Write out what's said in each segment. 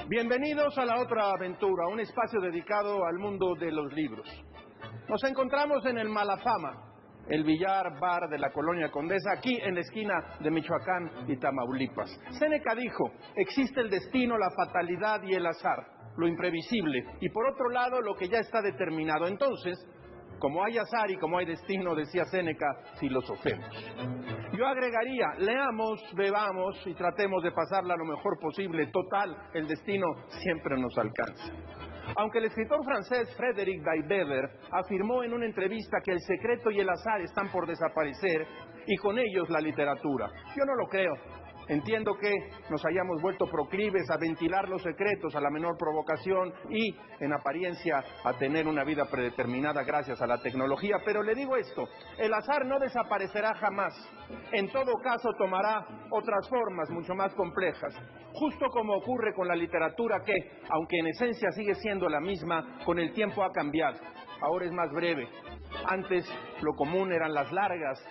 Bienvenidos a La Otra Aventura, un espacio dedicado al mundo de los libros. Nos encontramos en el Malafama, el billar bar de la Colonia Condesa, aquí en la esquina de Michoacán y Tamaulipas. Séneca dijo: existe el destino, la fatalidad y el azar, lo imprevisible, y por otro lado lo que ya está determinado. Entonces, como hay azar y como hay destino, decía Séneca, filosofemos. Yo agregaría: leamos, bebamos y tratemos de pasarla lo mejor posible. Total, el destino siempre nos alcanza. Aunque el escritor francés Frédéric Beigbeder afirmó en una entrevista que el secreto y el azar están por desaparecer y con ellos la literatura, yo no lo creo. Entiendo que nos hayamos vuelto proclives a ventilar los secretos a la menor provocación y, en apariencia, a tener una vida predeterminada gracias a la tecnología. Pero le digo esto: el azar no desaparecerá jamás. En todo caso, tomará otras formas mucho más complejas. Justo como ocurre con la literatura que, aunque en esencia sigue siendo la misma, con el tiempo ha cambiado. Ahora es más breve. Antes lo común eran las largas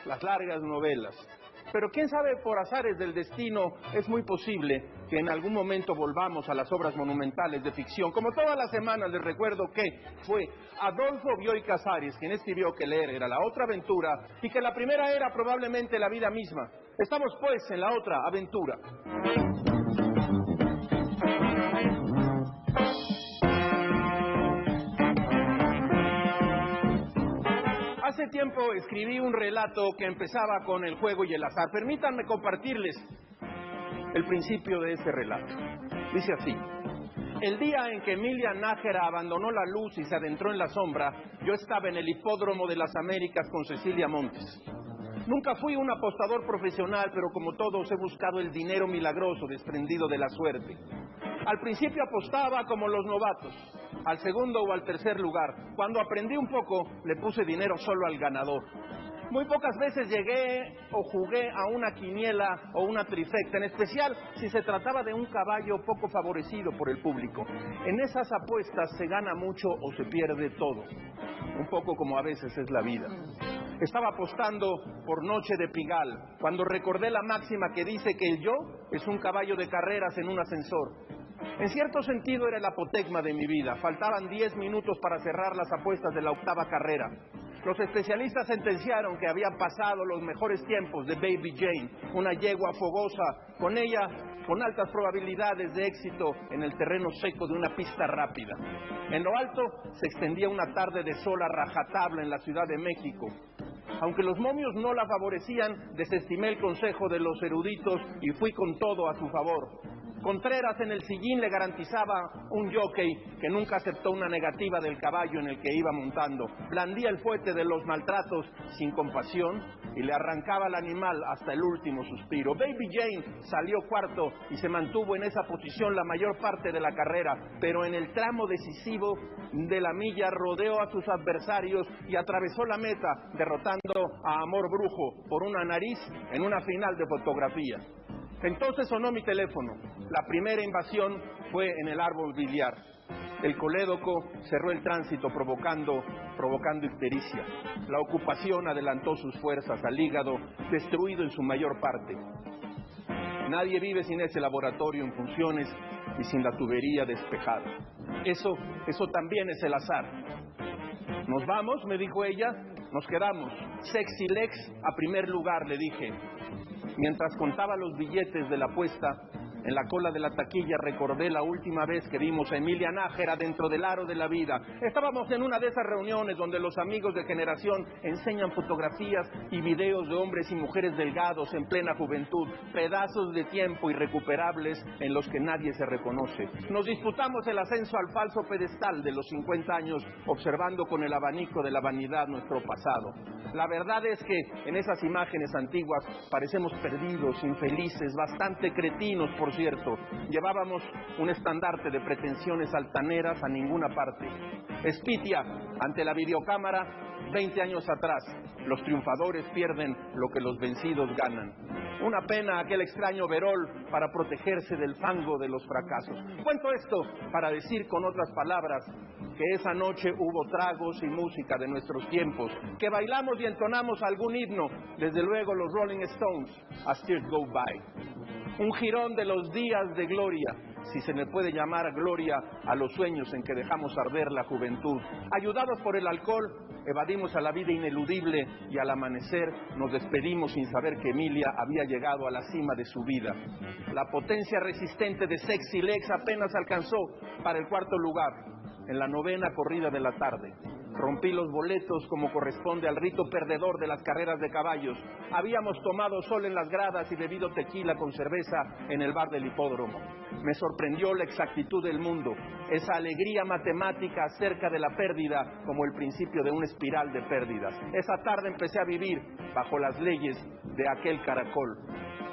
novelas. Pero quién sabe, por azares del destino, es muy posible que en algún momento volvamos a las obras monumentales de ficción. Como todas las semanas les recuerdo que fue Adolfo Bioy Casares quien escribió que leer era la otra aventura y que la primera era probablemente la vida misma. Estamos pues en la otra aventura. Hace tiempo escribí un relato que empezaba con el juego y el azar. Permítanme compartirles el principio de este relato. Dice así: el día en que Emilia Nájera abandonó la luz y se adentró en la sombra, yo estaba en el hipódromo de las Américas con Cecilia Montes. Nunca fui un apostador profesional, pero como todos he buscado el dinero milagroso desprendido de la suerte. Al principio apostaba como los novatos, al segundo o al tercer lugar. Cuando aprendí un poco, le puse dinero solo al ganador. Muy pocas veces llegué o jugué a una quiniela o una trifecta, en especial si se trataba de un caballo poco favorecido por el público. En esas apuestas se gana mucho o se pierde todo, un poco como a veces es la vida. Estaba apostando por Noche de Pigal, cuando recordé la máxima que dice que el yo es un caballo de carreras en un ascensor. En cierto sentido era el apotegma de mi vida. Faltaban 10 minutos para cerrar las apuestas de la octava carrera. Los especialistas sentenciaron que habían pasado los mejores tiempos de Baby Jane, una yegua fogosa, con ella con altas probabilidades de éxito en el terreno seco de una pista rápida. En lo alto se extendía una tarde de sol a rajatabla en la Ciudad de México. Aunque los momios no la favorecían, desestimé el consejo de los eruditos y fui con todo a su favor. Contreras en el sillín le garantizaba un jockey que nunca aceptó una negativa del caballo en el que iba montando. Blandía el fuete de los maltratos sin compasión y le arrancaba al animal hasta el último suspiro. Baby Jane salió cuarto y se mantuvo en esa posición la mayor parte de la carrera, pero en el tramo decisivo de la milla rodeó a sus adversarios y atravesó la meta, derrotando a Amor Brujo por una nariz en una final de fotografía. Entonces sonó mi teléfono. La primera invasión fue en el árbol biliar. El colédoco cerró el tránsito provocando ictericia. La ocupación adelantó sus fuerzas al hígado, destruido en su mayor parte. Nadie vive sin ese laboratorio en funciones y sin la tubería despejada. Eso también es el azar. ¿Nos vamos?, me dijo ella. Nos quedamos. Sexy Lex a primer lugar, le dije. Mientras contaba los billetes de la apuesta, en la cola de la taquilla recordé la última vez que vimos a Emilia Nájera dentro del aro de la vida. Estábamos en una de esas reuniones donde los amigos de generación enseñan fotografías y videos de hombres y mujeres delgados en plena juventud, pedazos de tiempo irrecuperables en los que nadie se reconoce. Nos disputamos el ascenso al falso pedestal de los 50 años, observando con el abanico de la vanidad nuestro pasado. La verdad es que en esas imágenes antiguas parecemos perdidos, infelices, bastante cretinos, por cierto. Llevábamos un estandarte de pretensiones altaneras a ninguna parte. Espitia ante la videocámara, 20 años atrás. Los triunfadores pierden lo que los vencidos ganan. Una pena aquel extraño verol para protegerse del fango de los fracasos. Cuento esto para decir con otras palabras que esa noche hubo tragos y música de nuestros tiempos, que bailamos y entonamos algún himno, desde luego los Rolling Stones, As Tears Go By. Un jirón de los días de gloria, si se le puede llamar gloria a los sueños en que dejamos arder la juventud. Ayudados por el alcohol, evadimos a la vida ineludible y al amanecer nos despedimos sin saber que Emilia había llegado a la cima de su vida. La potencia resistente de Sexy Legs apenas alcanzó para el cuarto lugar en la 9ª corrida de la tarde. Rompí los boletos como corresponde al rito perdedor de las carreras de caballos. Habíamos tomado sol en las gradas y bebido tequila con cerveza en el bar del hipódromo. Me sorprendió la exactitud del mundo, esa alegría matemática acerca de la pérdida como el principio de una espiral de pérdidas. Esa tarde empecé a vivir bajo las leyes de aquel caracol.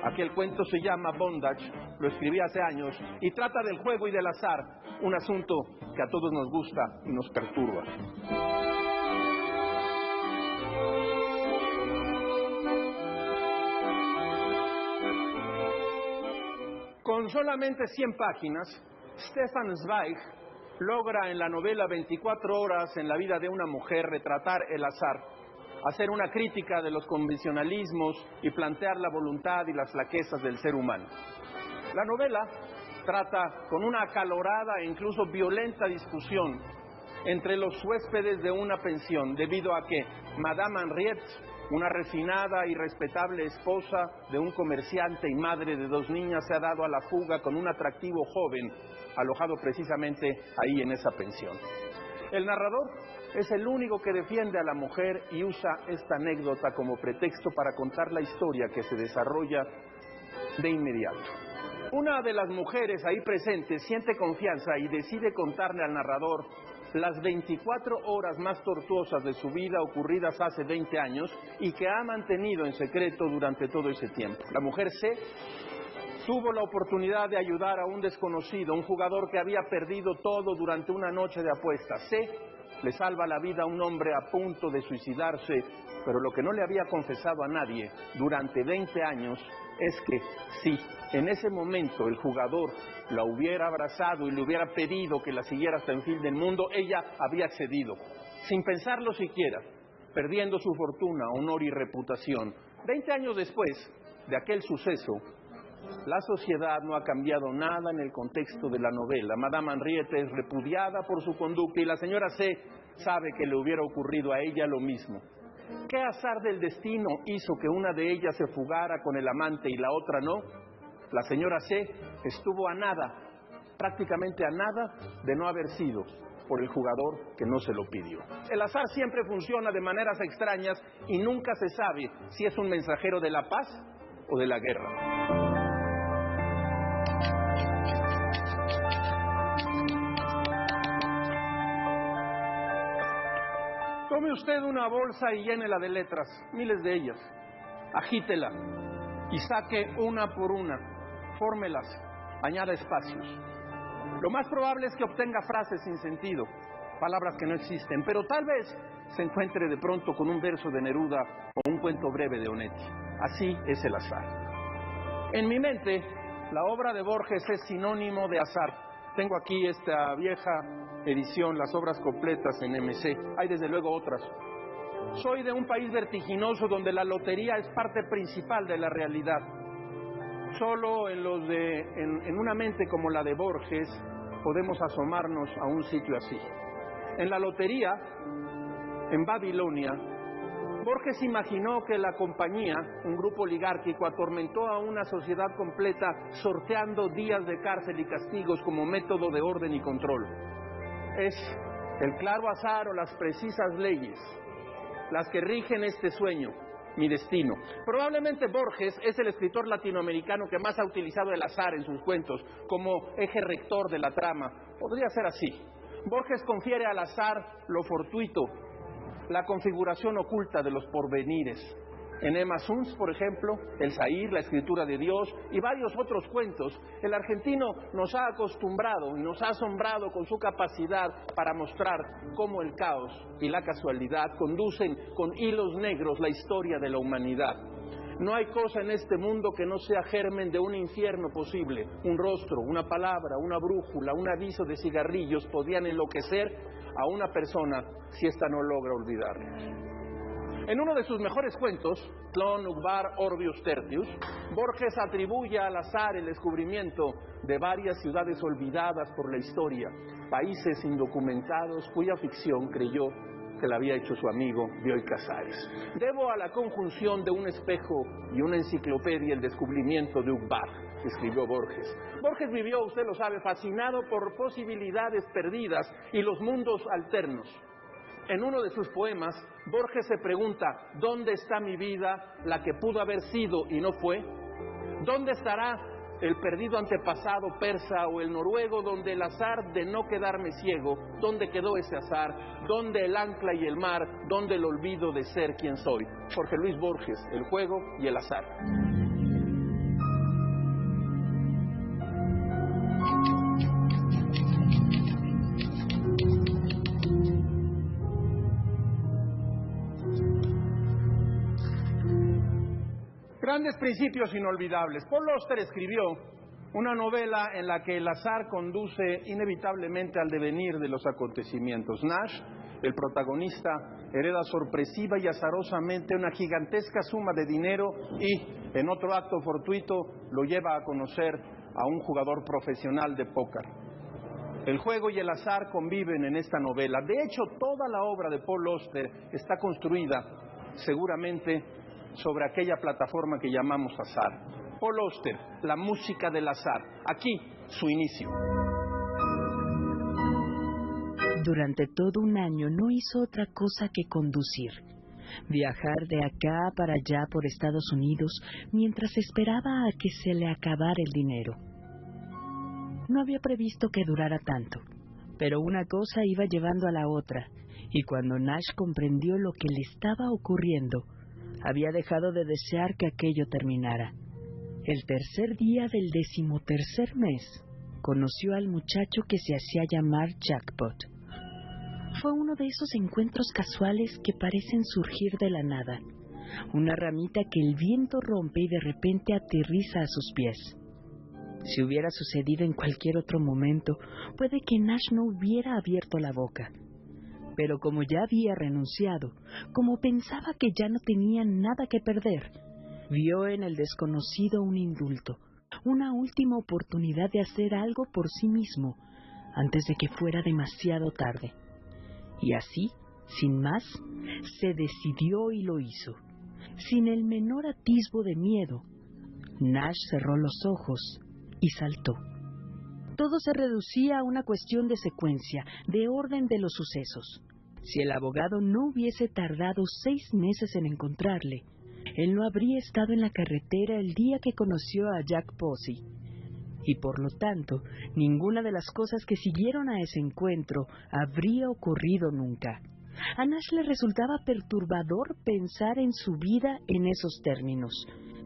Aquel cuento se llama Bondage, lo escribí hace años y trata del juego y del azar, un asunto que a todos nos gusta y nos perturba. Con solamente 100 páginas, Stefan Zweig logra en la novela 24 horas en la vida de una mujer retratar el azar, hacer una crítica de los convencionalismos y plantear la voluntad y las flaquezas del ser humano. La novela trata con una acalorada e incluso violenta discusión entre los huéspedes de una pensión, debido a que Madame Henriette, una refinada y respetable esposa de un comerciante y madre de 2 niñas, se ha dado a la fuga con un atractivo joven alojado precisamente ahí en esa pensión. El narrador es el único que defiende a la mujer y usa esta anécdota como pretexto para contar la historia que se desarrolla de inmediato. Una de las mujeres ahí presentes siente confianza y decide contarle al narrador las 24 horas más tortuosas de su vida ocurridas hace 20 años y que ha mantenido en secreto durante todo ese tiempo. La mujer C tuvo la oportunidad de ayudar a un desconocido, un jugador que había perdido todo durante una noche de apuestas. C le salva la vida a un hombre a punto de suicidarse, pero lo que no le había confesado a nadie durante 20 años es que si en ese momento el jugador la hubiera abrazado y le hubiera pedido que la siguiera hasta el fin del mundo, ella había accedido, sin pensarlo siquiera, perdiendo su fortuna, honor y reputación. 20 años después de aquel suceso, la sociedad no ha cambiado nada en el contexto de la novela. Madame Henriette es repudiada por su conducta y la señora C sabe que le hubiera ocurrido a ella lo mismo. ¿Qué azar del destino hizo que una de ellas se fugara con el amante y la otra no? La señora C estuvo a nada, prácticamente a nada, de no haber sido por el jugador que no se lo pidió. El azar siempre funciona de maneras extrañas y nunca se sabe si es un mensajero de la paz o de la guerra. Tome usted una bolsa y llénela de letras, miles de ellas. Agítela y saque una por una. Fórmelas, añada espacios. Lo más probable es que obtenga frases sin sentido, palabras que no existen, pero tal vez se encuentre de pronto con un verso de Neruda o un cuento breve de Onetti. Así es el azar. En mi mente, la obra de Borges es sinónimo de azar. Tengo aquí esta vieja edición, las obras completas en MC. Hay desde luego otras. Soy de un país vertiginoso donde la lotería es parte principal de la realidad. Solo en una mente como la de Borges podemos asomarnos a un sitio así. En la lotería, en Babilonia, Borges imaginó que la compañía, un grupo oligárquico, atormentó a una sociedad completa sorteando días de cárcel y castigos como método de orden y control. Es el claro azar o las precisas leyes las que rigen este sueño, mi destino. Probablemente Borges es el escritor latinoamericano que más ha utilizado el azar en sus cuentos como eje rector de la trama. Podría ser así. Borges confiere al azar lo fortuito, la configuración oculta de los porvenires. En Emma Suns, por ejemplo, El Zahir, La escritura de Dios y varios otros cuentos, el argentino nos ha acostumbrado y nos ha asombrado con su capacidad para mostrar cómo el caos y la casualidad conducen con hilos negros la historia de la humanidad. No hay cosa en este mundo que no sea germen de un infierno posible. Un rostro, una palabra, una brújula, un aviso de cigarrillos podían enloquecer a una persona si ésta no logra olvidarlos. En uno de sus mejores cuentos, Tlön Uqbar Orbius Tertius, Borges atribuye al azar el descubrimiento de varias ciudades olvidadas por la historia, países indocumentados cuya ficción creyó que la había hecho su amigo Bioy Casares. Debo a la conjunción de un espejo y una enciclopedia el descubrimiento de Uqbar, escribió Borges. Borges vivió, usted lo sabe, fascinado por posibilidades perdidas y los mundos alternos. En uno de sus poemas, Borges se pregunta: ¿dónde está mi vida, la que pudo haber sido y no fue? ¿Dónde estará el perdido antepasado persa o el noruego donde el azar de no quedarme ciego? ¿Dónde quedó ese azar? ¿Dónde el ancla y el mar? ¿Dónde el olvido de ser quien soy? Jorge Luis Borges, El juego y el azar. Grandes principios inolvidables. Paul Auster escribió una novela en la que el azar conduce inevitablemente al devenir de los acontecimientos. Nash, el protagonista, hereda sorpresiva y azarosamente una gigantesca suma de dinero y, en otro acto fortuito, lo lleva a conocer a un jugador profesional de póker. El juego y el azar conviven en esta novela. De hecho, toda la obra de Paul Auster está construida, seguramente, sobre aquella plataforma que llamamos azar. Paul Auster, la música del azar. Aquí, su inicio. Durante todo un año no hizo otra cosa que conducir. Viajar de acá para allá por Estados Unidos mientras esperaba a que se le acabara el dinero. No había previsto que durara tanto, pero una cosa iba llevando a la otra, y cuando Nash comprendió lo que le estaba ocurriendo, había dejado de desear que aquello terminara. El tercer día del 13º mes, conoció al muchacho que se hacía llamar Jackpot. Fue uno de esos encuentros casuales que parecen surgir de la nada, una ramita que el viento rompe y de repente aterriza a sus pies. Si hubiera sucedido en cualquier otro momento, puede que Nash no hubiera abierto la boca. Pero como ya había renunciado, como pensaba que ya no tenía nada que perder, vio en el desconocido un indulto, una última oportunidad de hacer algo por sí mismo, antes de que fuera demasiado tarde. Y así, sin más, se decidió y lo hizo. Sin el menor atisbo de miedo, Nash cerró los ojos y saltó. Todo se reducía a una cuestión de secuencia, de orden de los sucesos. Si el abogado no hubiese tardado 6 meses en encontrarle, él no habría estado en la carretera el día que conoció a Jack Posey. Y por lo tanto, ninguna de las cosas que siguieron a ese encuentro habría ocurrido nunca. A Nash le resultaba perturbador pensar en su vida en esos términos,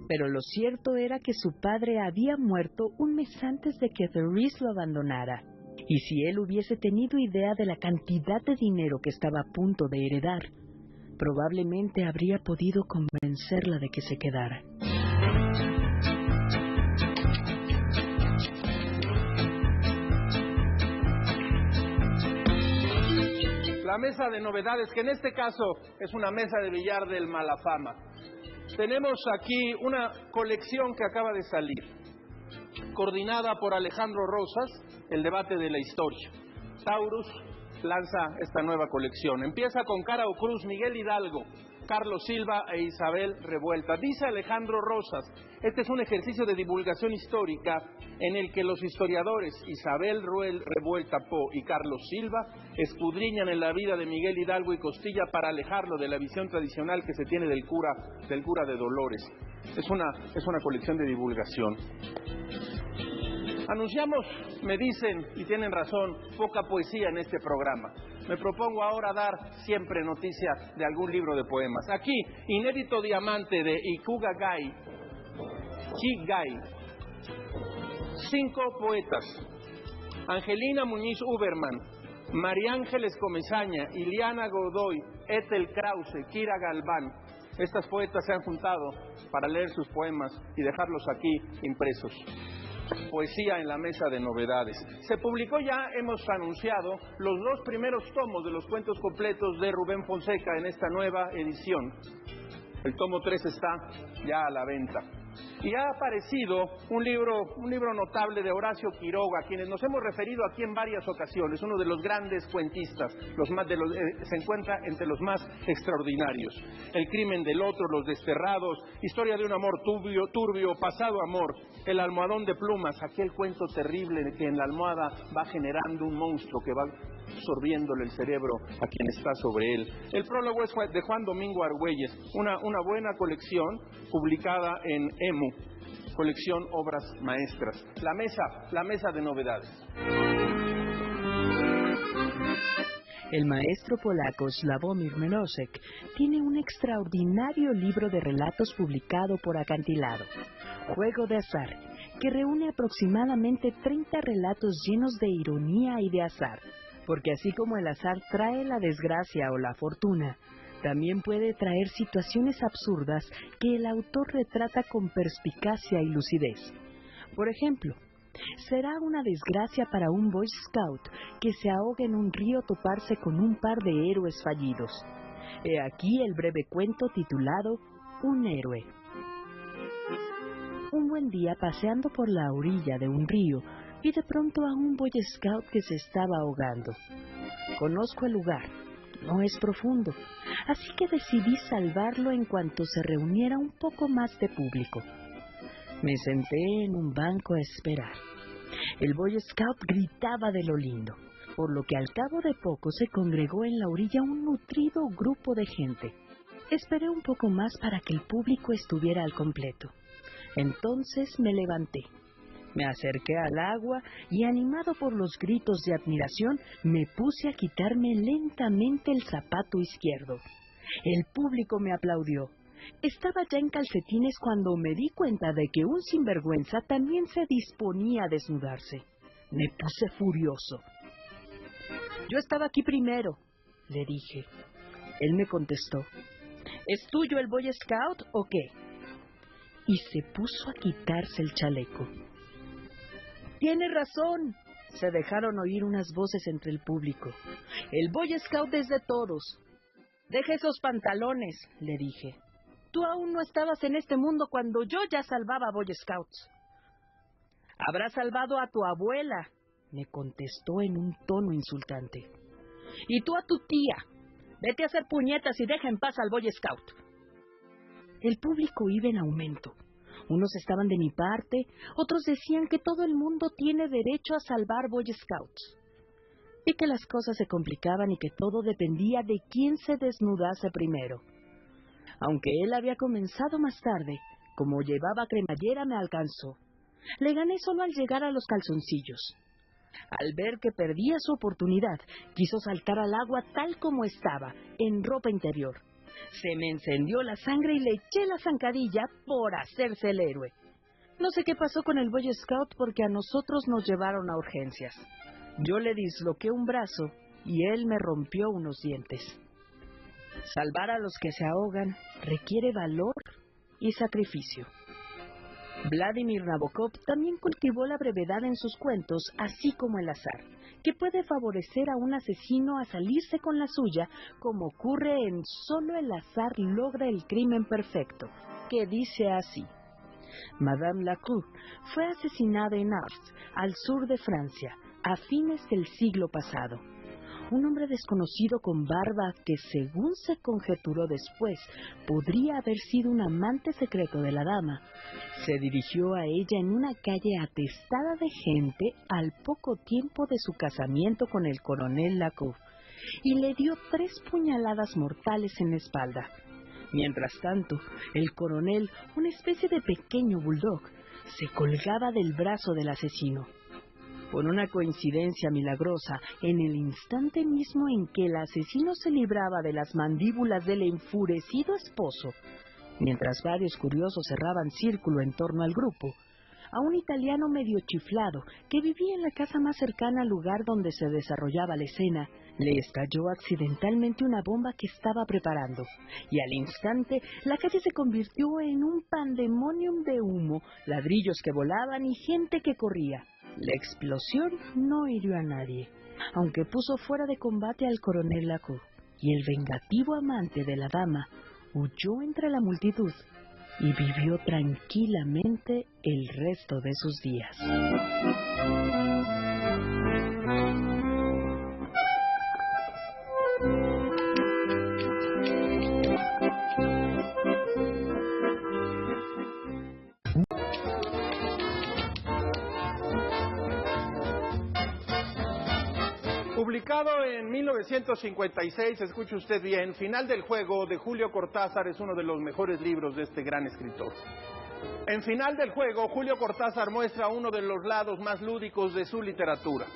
pero lo cierto era que su padre había muerto un mes antes de que Therese lo abandonara. Y si él hubiese tenido idea de la cantidad de dinero que estaba a punto de heredar, probablemente habría podido convencerla de que se quedara. La mesa de novedades, que en este caso es una mesa de billar del Malafama. Tenemos aquí una colección que acaba de salir, coordinada por Alejandro Rosas, El debate de la historia. Taurus lanza esta nueva colección. Empieza con Cara o Cruz, Miguel Hidalgo, Carlos Silva e Isabel Revuelta. Dice Alejandro Rosas, este es un ejercicio de divulgación histórica en el que los historiadores Isabel Revuelta Poe y Carlos Silva escudriñan en la vida de Miguel Hidalgo y Costilla para alejarlo de la visión tradicional que se tiene del cura de Dolores. Es una colección de divulgación. Anunciamos, me dicen, y tienen razón, poca poesía en este programa. Me propongo ahora dar siempre noticia de algún libro de poemas. Aquí, Inédito Diamante de Ikuga Gai, Chi-Gai. 5 poetas: Angelina Muñiz Uberman, María Ángeles Comesaña, Iliana Godoy, Ethel Krause, Kira Galván. Estas poetas se han juntado para leer sus poemas y dejarlos aquí impresos. Poesía en la mesa de novedades. Se publicó ya, hemos anunciado, los 2 primeros tomos de los cuentos completos de Rubén Fonseca en esta nueva edición. El tomo 3 está ya a la venta. Y ha aparecido un libro notable de Horacio Quiroga, a quienes nos hemos referido aquí en varias ocasiones, uno de los grandes cuentistas, se encuentra entre los más extraordinarios. El crimen del otro, Los desterrados, Historia de un amor turbio, Pasado amor, El almohadón de plumas, aquel cuento terrible que en la almohada va generando un monstruo que va absorbiéndole el cerebro a quien está sobre él. El prólogo es de Juan Domingo Argüelles, una buena colección publicada en EMU, colección Obras Maestras. La mesa de novedades. El maestro polaco Sławomir Menosek tiene un extraordinario libro de relatos publicado por Acantilado, Juego de azar, que reúne aproximadamente 30 relatos llenos de ironía y de azar, porque así como el azar trae la desgracia o la fortuna, también puede traer situaciones absurdas que el autor retrata con perspicacia y lucidez. Por ejemplo, será una desgracia para un Boy Scout que se ahogue en un río toparse con un par de héroes fallidos. He aquí el breve cuento titulado Un héroe. Un buen día, paseando por la orilla de un río, vi de pronto a un Boy Scout que se estaba ahogando. Conozco el lugar, no es profundo, así que decidí salvarlo en cuanto se reuniera un poco más de público. Me senté en un banco a esperar. El Boy Scout gritaba de lo lindo, por lo que al cabo de poco se congregó en la orilla un nutrido grupo de gente. Esperé un poco más para que el público estuviera al completo. Entonces me levanté. Me acerqué al agua y, animado por los gritos de admiración, me puse a quitarme lentamente el zapato izquierdo. El público me aplaudió. Estaba ya en calcetines cuando me di cuenta de que un sinvergüenza también se disponía a desnudarse. Me puse furioso. «Yo estaba aquí primero», le dije. Él me contestó: «¿Es tuyo el Boy Scout o qué?». Y se puso a quitarse el chaleco. «Tienes razón», se dejaron oír unas voces entre el público. «El Boy Scout es de todos». «Deja esos pantalones», le dije. «Tú aún no estabas en este mundo cuando yo ya salvaba a Boy Scouts». «Habrás salvado a tu abuela», me contestó en un tono insultante. «Y tú a tu tía. Vete a hacer puñetas y deja en paz al Boy Scout». El público iba en aumento. Unos estaban de mi parte, otros decían que todo el mundo tiene derecho a salvar Boy Scouts. Vi que las cosas se complicaban y que todo dependía de quién se desnudase primero. Aunque él había comenzado más tarde, como llevaba cremallera me alcanzó. Le gané solo al llegar a los calzoncillos. Al ver que perdía su oportunidad, quiso saltar al agua tal como estaba, en ropa interior. Se me encendió la sangre y le eché la zancadilla por hacerse el héroe. No sé qué pasó con el Boy Scout porque a nosotros nos llevaron a urgencias. Yo le disloqué un brazo y él me rompió unos dientes. Salvar a los que se ahogan requiere valor y sacrificio. Vladimir Nabokov también cultivó la brevedad en sus cuentos, así como el azar, que puede favorecer a un asesino a salirse con la suya, como ocurre en Solo el azar logra el crimen perfecto, que dice así: Madame Lacour fue asesinada en Ars, al sur de Francia, a fines del siglo pasado. Un hombre desconocido con barba que, según se conjeturó después, podría haber sido un amante secreto de la dama, se dirigió a ella en una calle atestada de gente al poco tiempo de su casamiento con el coronel Lacour y le dio 3 puñaladas mortales en la espalda. Mientras tanto, el coronel, una especie de pequeño bulldog, se colgaba del brazo del asesino. Por una coincidencia milagrosa, en el instante mismo en que el asesino se libraba de las mandíbulas del enfurecido esposo, mientras varios curiosos cerraban círculo en torno al grupo, a un italiano medio chiflado que vivía en la casa más cercana al lugar donde se desarrollaba la escena, le estalló accidentalmente una bomba que estaba preparando, y al instante la calle se convirtió en un pandemonium de humo, ladrillos que volaban y gente que corría. La explosión no hirió a nadie, aunque puso fuera de combate al coronel Lacour, y el vengativo amante de la dama huyó entre la multitud y vivió tranquilamente el resto de sus días. Publicado en 1956, escuche usted bien, Final del Juego de Julio Cortázar es uno de los mejores libros de este gran escritor. En Final del Juego, Julio Cortázar muestra uno de los lados más lúdicos de su literatura.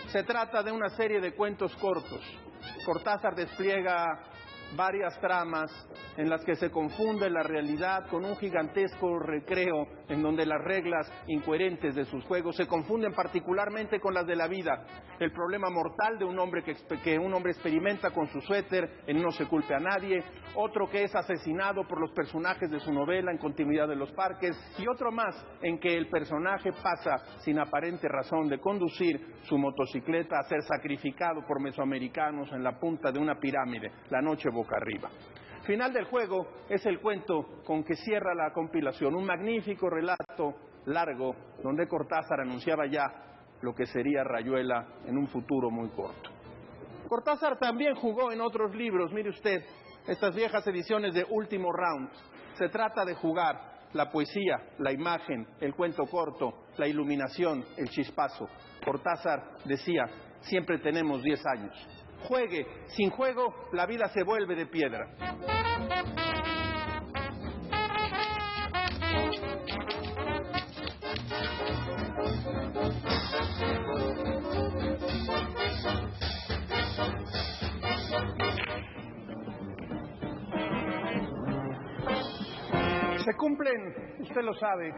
Se trata de una serie de cuentos cortos. Cortázar despliega varias tramas en las que se confunde la realidad con un gigantesco recreo en donde las reglas incoherentes de sus juegos se confunden particularmente con las de la vida. El problema mortal de un hombre que un hombre experimenta con su suéter en No se culpe a nadie, otro que es asesinado por los personajes de su novela en Continuidad de los parques, y otro más en que el personaje pasa sin aparente razón de conducir su motocicleta a ser sacrificado por mesoamericanos en la punta de una pirámide, la noche boca arriba. Final del Juego es el cuento con que cierra la compilación, un magnífico relato largo donde Cortázar anunciaba ya lo que sería Rayuela en un futuro muy corto. Cortázar también jugó en otros libros, mire usted, estas viejas ediciones de Último Round. Se trata de jugar la poesía, la imagen, el cuento corto, la iluminación, el chispazo. Cortázar decía, siempre tenemos 10 años. Juegue, sin juego la vida se vuelve de piedra. Se cumplen, usted lo sabe,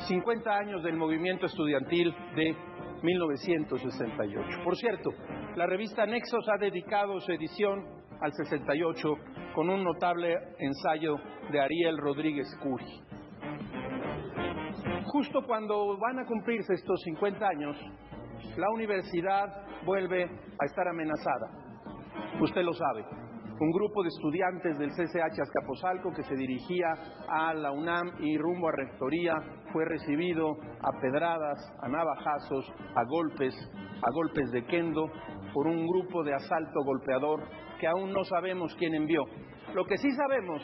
50 años del movimiento estudiantil de 1968. Por cierto, la revista Nexos ha dedicado su edición al 68 con un notable ensayo de Ariel Rodríguez Curi. Justo cuando van a cumplirse estos 50 años, la universidad vuelve a estar amenazada. Usted lo sabe. Un grupo de estudiantes del CCH Azcapotzalco que se dirigía a la UNAM y rumbo a Rectoría fue recibido a pedradas, a navajazos, a golpes de kendo por un grupo de asalto golpeador que aún no sabemos quién envió. Lo que sí sabemos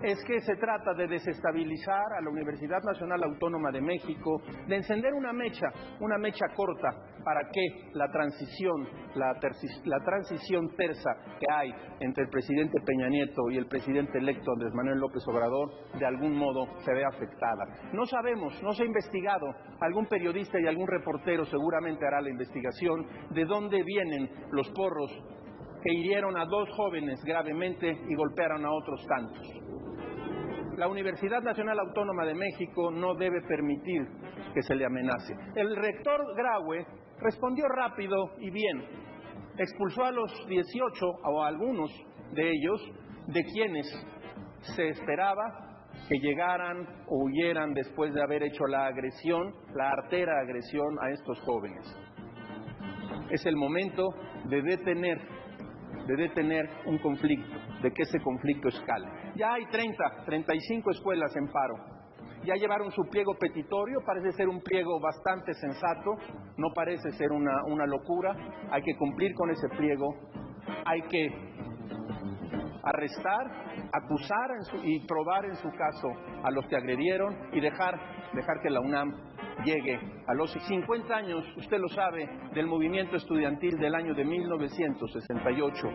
es que se trata de desestabilizar a la Universidad Nacional Autónoma de México, de encender una mecha corta para que la transición tersa que hay entre el presidente Peña Nieto y el presidente electo Andrés Manuel López Obrador de algún modo se vea afectada. No sabemos, no se ha investigado, algún periodista y algún reportero seguramente hará la investigación de dónde vienen los porros que hirieron a 2 jóvenes gravemente y golpearon a otros tantos. La Universidad Nacional Autónoma de México no debe permitir que se le amenace. El rector Graue respondió rápido y bien. Expulsó a los 18, o a algunos de ellos, de quienes se esperaba que llegaran o huyeran después de haber hecho la agresión, la artera agresión a estos jóvenes. Es el momento de detener un conflicto, de que ese conflicto escale. Ya hay 35 escuelas en paro. Ya llevaron su pliego petitorio, parece ser un pliego bastante sensato, no parece ser una locura. Hay que cumplir con ese pliego, hay que arrestar, acusar y probar en su caso a los que agredieron y dejar que la UNAM llegue a los 50 años, usted lo sabe, del movimiento estudiantil del año de 1968,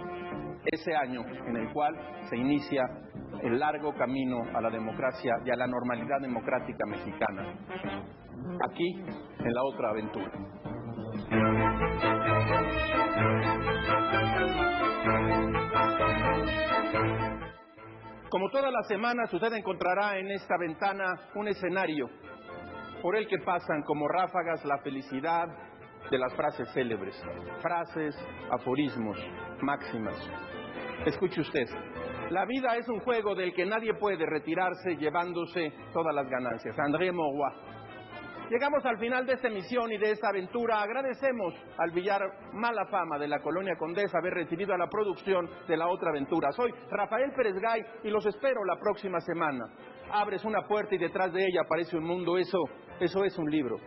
ese año en el cual se inicia el largo camino a la democracia y a la normalidad democrática mexicana. Aquí, en La Otra Aventura. Como todas las semanas, usted encontrará en esta ventana un escenario por el que pasan como ráfagas la felicidad de las frases célebres, frases, aforismos, máximas. Escuche usted, la vida es un juego del que nadie puede retirarse llevándose todas las ganancias. André Maurois. Llegamos al final de esta emisión y de esta aventura. Agradecemos al billar Mala Fama de la Colonia Condesa haber recibido a la producción de la otra aventura. Soy Rafael Pérez Gay y los espero la próxima semana. Abres una puerta y detrás de ella aparece un mundo. Eso es un libro.